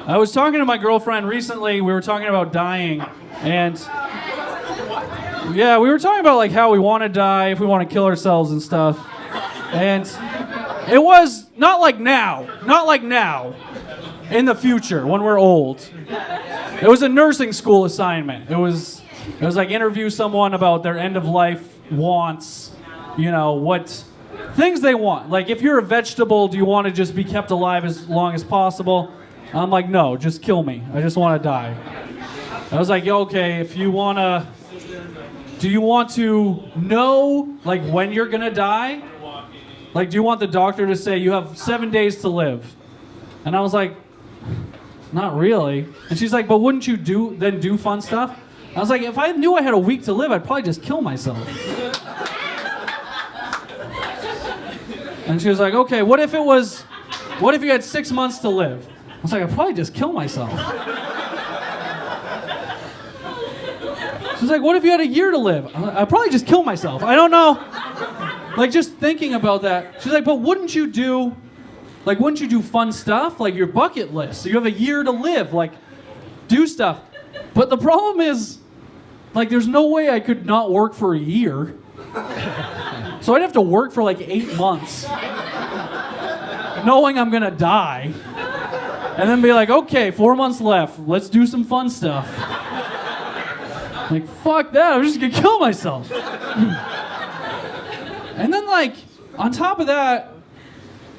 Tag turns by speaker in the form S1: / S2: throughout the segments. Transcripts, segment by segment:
S1: I was talking to my girlfriend recently. We were talking about dying, and yeah, we were talking about like how we want to die, if we want to kill ourselves and stuff. And it was not like now, in the future when we're old. It was a nursing school assignment. It was like interview someone about their end of life wants, what things they want. Like if you're a vegetable, do you want to just be kept alive as long as possible? I'm like, no, just kill me. I just want to die. I was like, okay, if you want to, do you want to know like when you're going to die? Like, do you want the doctor to say you have 7 days to live? And I was like, not really. And she's like, but wouldn't you do fun stuff? I was like, if I knew I had a week to live, I'd probably just kill myself. And she was like, okay, what if you had 6 months to live? I was like, I'd probably just kill myself. She's like, what if you had a year to live? I'd probably just kill myself. I don't know. Like, just thinking about that. She's like, but wouldn't you do fun stuff? Like your bucket list. So you have a year to live. Like, do stuff. But the problem is, like, there's no way I could not work for a year. So I'd have to work for like 8 months. Knowing I'm going to die. And then be like, okay, 4 months left. Let's do some fun stuff. Like, fuck that. I'm just going to kill myself. And then, like, on top of that,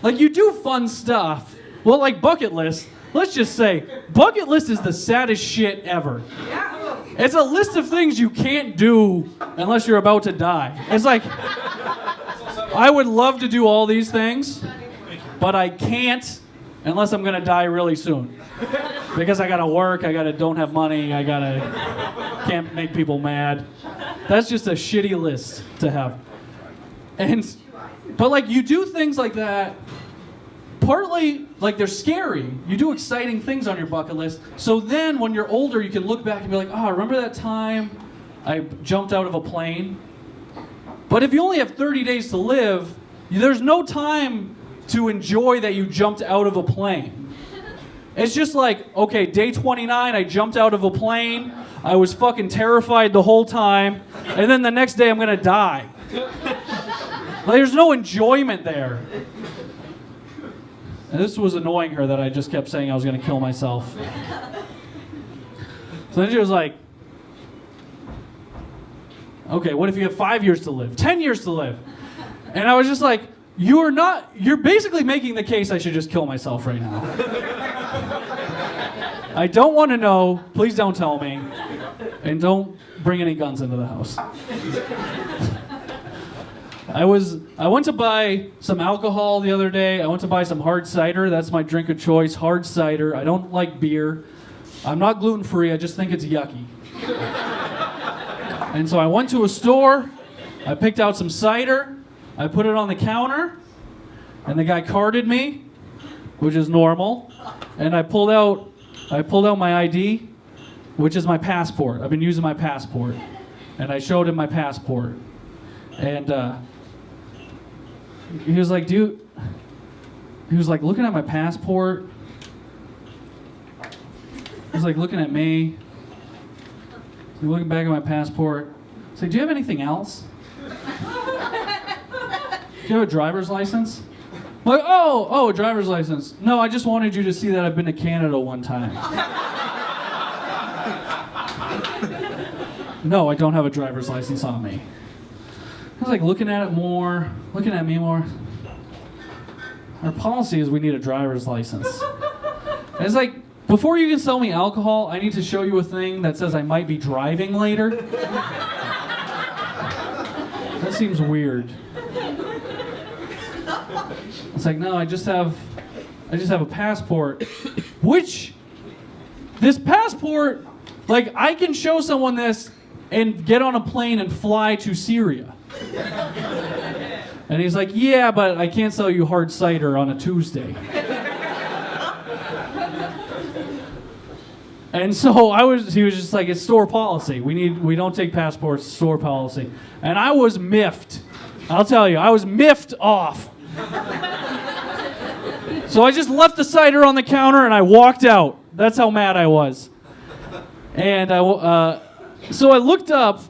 S1: like, you do fun stuff. Well, like, bucket list. Let's just say, bucket list is the saddest shit ever. It's a list of things you can't do unless you're about to die. It's like, I would love to do all these things, but I can't unless I'm going to die really soon. Because I got to work, don't have money, can't make people mad. That's just a shitty list to have. But like, you do things like that, partly like they're scary. You do exciting things on your bucket list. So then when you're older, you can look back and be like, oh, remember that time I jumped out of a plane? But if you only have 30 days to live, there's no time to enjoy that you jumped out of a plane. It's just like, okay, day 29, I jumped out of a plane. I was fucking terrified the whole time. And then the next day, I'm going to die. Like, there's no enjoyment there. And this was annoying her that I just kept saying I was going to kill myself. So then she was like, okay, what if you have 5 years to live, 10 years to live? And I was just like, you're basically making the case I should just kill myself right now. I don't want to know, please don't tell me, and don't bring any guns into the house. I went to buy some alcohol the other day. I went to buy some hard cider. That's my drink of choice, hard cider. I don't like beer. I'm not gluten-free, I just think it's yucky. And so I went to a store, I picked out some cider, I put it on the counter, and the guy carded me, which is normal, and I pulled out my ID, which is my passport. I've been using my passport. And I showed him my passport. And he was like, dude, he was like looking at my passport. He was like looking at me. He was looking back at my passport. He's like, do you have anything else? Do you have a driver's license? I'm like, oh, a driver's license. No, I just wanted you to see that I've been to Canada one time. No, I don't have a driver's license on me. I was like looking at me more. Our policy is we need a driver's license. And it's like, before you can sell me alcohol, I need to show you a thing that says I might be driving later. That seems weird. It's like, no, I just have a passport. Which, this passport, like, I can show someone this and get on a plane and fly to Syria. And he's like, yeah, but I can't sell you hard cider on a Tuesday. And so he was just like, it's store policy. We don't take passports, store policy. And I was miffed. I'll tell you, I was miffed off. So I just left the cider on the counter and I walked out. That's how mad I was. And so I looked up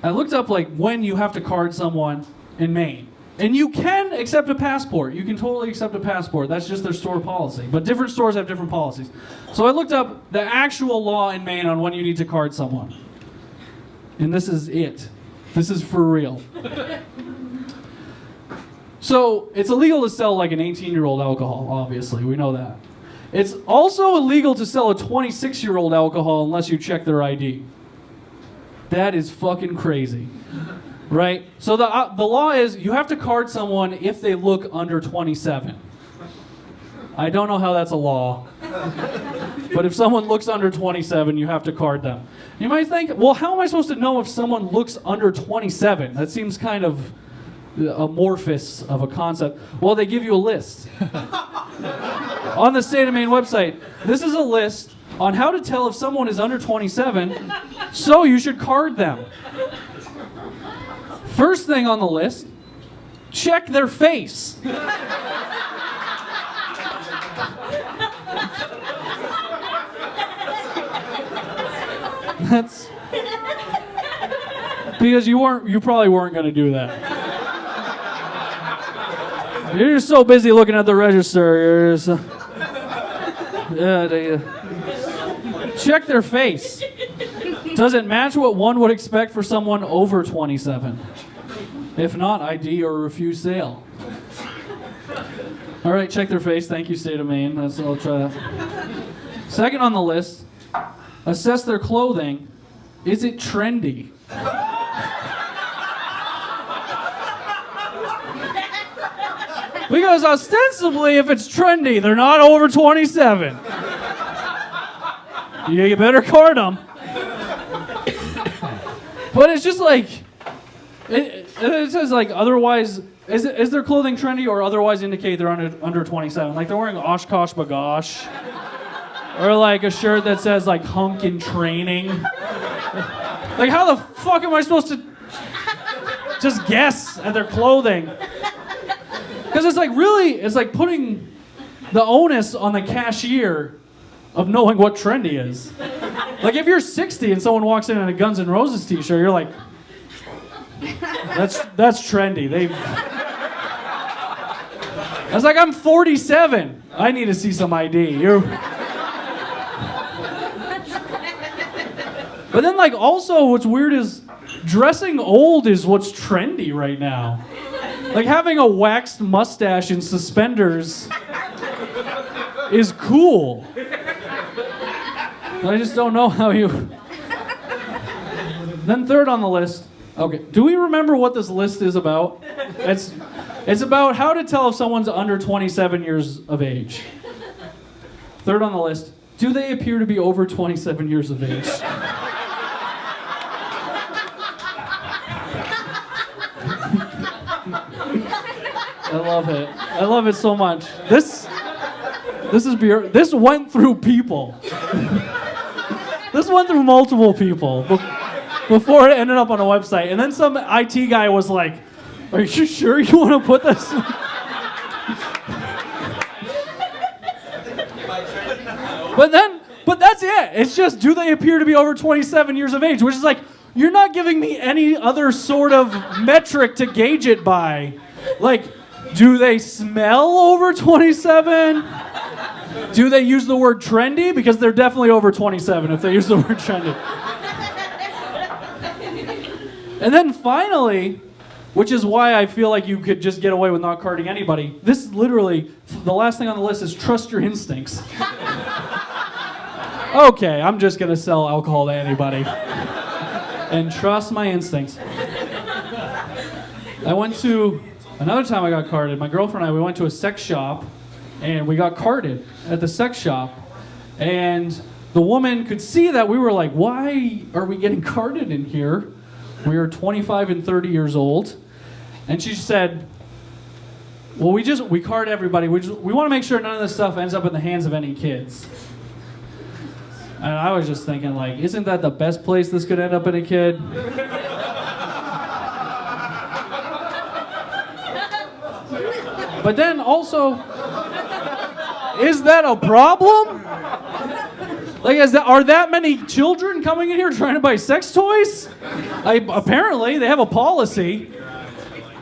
S1: like when you have to card someone in Maine. And you can accept a passport. You can totally accept a passport. That's just their store policy. But different stores have different policies. So I looked up the actual law in Maine on when you need to card someone. And this is it. This is for real. So it's illegal to sell like an 18-year-old alcohol, obviously. We know that. It's also illegal to sell a 26-year-old alcohol unless you check their ID. That is fucking crazy. Right? So the law is you have to card someone if they look under 27. I don't know how that's a law. But if someone looks under 27, you have to card them. You might think, well, how am I supposed to know if someone looks under 27? That seems kind of amorphous of a concept. Well, they give you a list. On the State of Maine website, this is a list on how to tell if someone is under 27, so you should card them. First thing on the list, check their face. That's because you probably weren't going to do that. You're just so busy looking at the register. Check their face. Does it match what one would expect for someone over 27? If not, ID or refuse sale. All right, check their face. Thank you, State of Maine. I'll try that. Second on the list, assess their clothing. Is it trendy? Because ostensibly, if it's trendy, they're not over 27. You better card them. But it's just like, it says like otherwise, is their clothing trendy or otherwise indicate they're under 27? Like they're wearing Oshkosh Bagosh. Or like a shirt that says like hunk in training. Like how the fuck am I supposed to just guess at their clothing? Because it's like really, it's like putting the onus on the cashier of knowing what trendy is. Like if you're 60 and someone walks in a Guns N' Roses t-shirt, you're like, that's trendy. I was like, I'm 47. I need to see some ID. But then like also what's weird is dressing old is what's trendy right now. Like having a waxed mustache and suspenders is cool. I just don't know how you... Then third on the list, okay, do we remember what this list is about? It's about how to tell if someone's under 27 years of age. Third on the list, do they appear to be over 27 years of age? I love it. I love it so much. This went through people. This went through multiple people before it ended up on a website. And then some IT guy was like, "Are you sure you want to put this?" But that's it. It's just, do they appear to be over 27 years of age? Which is like, you're not giving me any other sort of metric to gauge it by. Like, do they smell over 27? Do they use the word trendy? Because they're definitely over 27 if they use the word trendy. And then finally, which is why I feel like you could just get away with not carding anybody, this literally, the last thing on the list is trust your instincts. Okay, I'm just going to sell alcohol to anybody. And trust my instincts. Another time I got carded, my girlfriend and I, we went to a sex shop, and we got carded at the sex shop. And the woman could see that we were like, why are we getting carded in here? We are 25 and 30 years old. And she said, well, we card everybody. We want to make sure none of this stuff ends up in the hands of any kids. And I was just thinking, like, isn't that the best place this could end up in a kid? But then also, Is that a problem? Like, are that many children coming in here trying to buy sex toys? Apparently, they have a policy.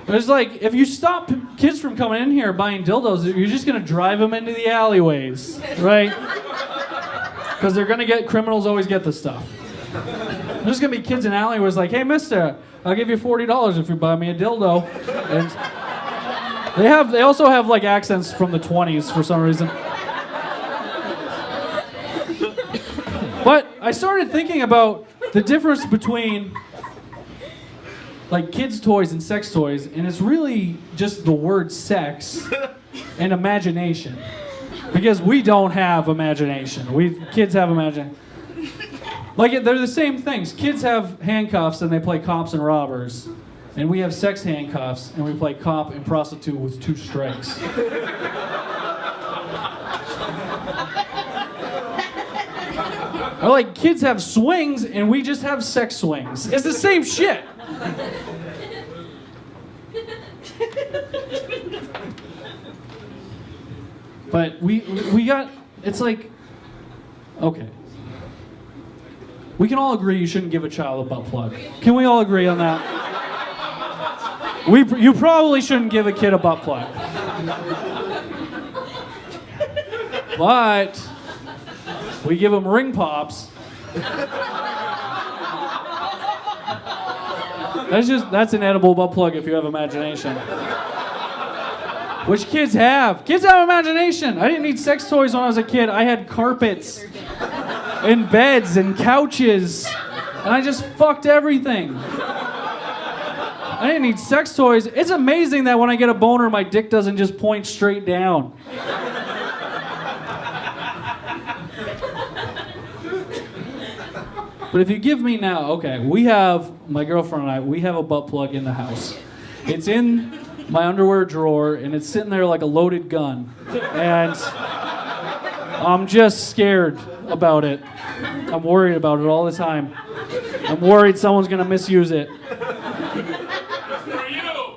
S1: It's like, if you stop kids from coming in here buying dildos, you're just going to drive them into the alleyways, right? Because criminals always get this stuff. There's going to be kids in alleyways like, hey, mister, I'll give you $40 if you buy me a dildo. And they also have like accents from the 20s for some reason. But I started thinking about the difference between like kids' toys and sex toys, and it's really just the word sex and imagination. Because we don't have imagination. Kids have imagination. Like, they're the same things. Kids have handcuffs and they play cops and robbers. And we have sex handcuffs and we play cop and prostitute with 2 strikes. Or like, kids have swings and we just have sex swings. It's the same shit. But we got, it's like, okay. We can all agree you shouldn't give a child a butt plug. Can we all agree on that? You probably shouldn't give a kid a butt plug. But we give them ring pops. That's an edible butt plug if you have imagination. Which kids have. Kids have imagination. I didn't need sex toys when I was a kid. I had carpets and beds and couches. And I just fucked everything. I didn't need sex toys. It's amazing that when I get a boner, my dick doesn't just point straight down. But if you give me now, okay, my girlfriend and I, we have a butt plug in the house. It's in my underwear drawer, and it's sitting there like a loaded gun. And I'm just scared about it. I'm worried about it all the time. I'm worried someone's going to misuse it.
S2: For you.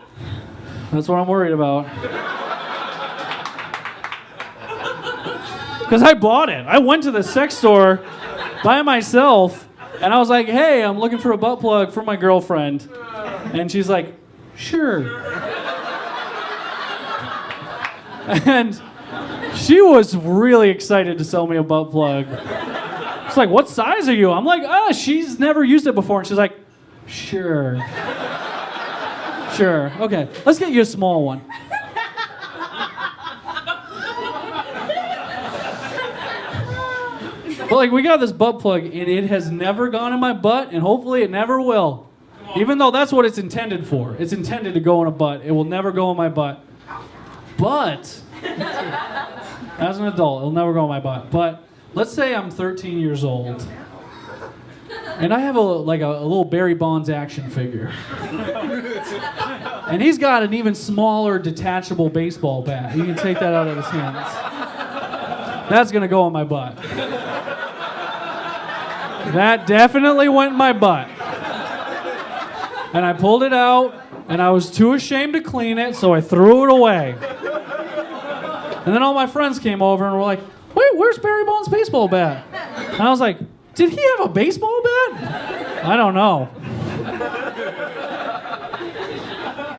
S1: That's what I'm worried about. Because I bought it. I went to the sex store by myself, and I was like, hey, I'm looking for a butt plug for my girlfriend. And she's like, sure. And she was really excited to sell me a butt plug. She's like, what size are you? I'm like, she's never used it before. And she's like, sure. Sure, okay. Let's get you a small one. But like, we got this butt plug, and it has never gone in my butt, and hopefully it never will. Even though that's what it's intended for. It's intended to go in a butt. It will never go in my butt. But, as an adult, it'll never go in my butt. But, let's say I'm 13 years old, and I have a little Barry Bonds action figure. And he's got an even smaller detachable baseball bat. You can take that out of his hands. That's gonna go in my butt. That definitely went in my butt. And I pulled it out, and I was too ashamed to clean it, so I threw it away. And then all my friends came over and were like, wait, where's Barry Bonds' baseball bat? And I was like, did he have a baseball bat? I don't know.